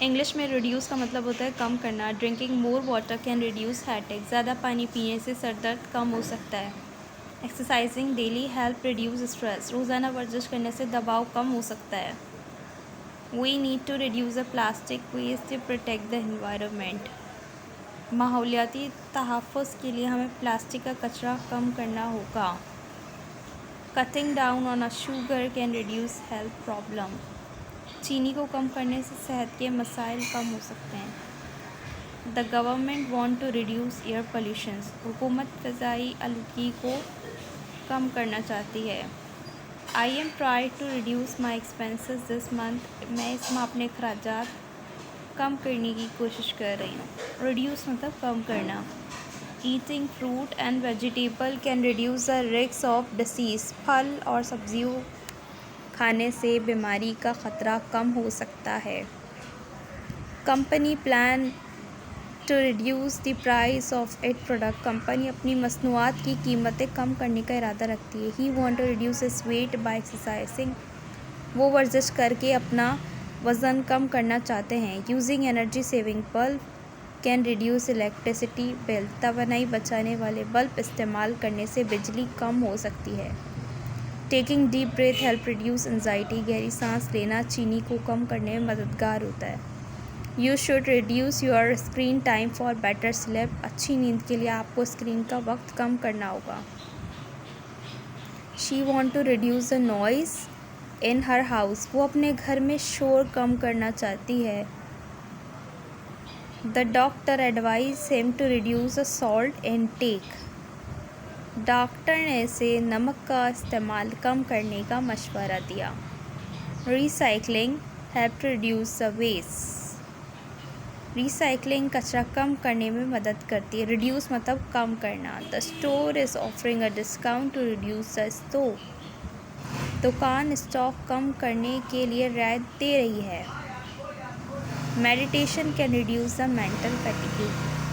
English में reduce का मतलब होता है कम करना। Drinking more water can reduce headache. ज़्यादा पानी पीने से सर दर्द कम हो सकता है। Exercising daily help reduce stress. रोज़ाना वर्जिश करने से दबाव कम हो सकता है। We need to reduce the plastic waste to protect the environment. माहौलियाती तहफ़्फ़ुज़ के लिए हमें प्लास्टिक का कचरा कम करना होगा। Cutting down on a sugar can reduce health problem. चीनी को कम करने से सेहत के मसाइल कम हो सकते हैं। The government want to reduce air pollutions. हुकूमत फ़ज़ाई आलूगी को कम करना चाहती है। I am try to reduce my expenses this month. मैं इस माह अपने अखराजात कम करने की कोशिश कर रही हूँ। रिड्यूस मतलब कम करना। Eating fruit and vegetable can reduce the risk of disease. फल और सब्जियों खाने से बीमारी का ख़तरा कम हो सकता है। Company plan to reduce the price of it product. Company अपनी मसनूआत की कीमतें कम करने का इरादा रखती है। He want to reduce his weight by exercising. वो वर्जिश करके अपना वज़न कम करना चाहते हैं। Using energy saving bulb can reduce electricity bill. तवानाई बचाने वाले बल्ब इस्तेमाल करने से बिजली कम हो सकती है। Taking deep breath help reduce anxiety. गहरी सांस लेना चीनी को कम करने में मददगार होता है। You should reduce your screen time for better sleep. अच्छी नींद के लिए आपको स्क्रीन का वक्त कम करना होगा। She want to reduce the noise in her house. वो अपने घर में शोर कम करना चाहती है। The doctor advise him to reduce the salt intake. Doctor ने इसे नमक का इस्तेमाल कम करने का मशवरा दिया। Recycling help to reduce the waste. Recycling कचरा कम करने में मदद करती है। रिड्यूस मतलब कम करना। The store is offering a discount to reduce the stock. दुकान स्टॉक कम करने के लिए रियायत दे रही है। Meditation can reduce the mental fatigue.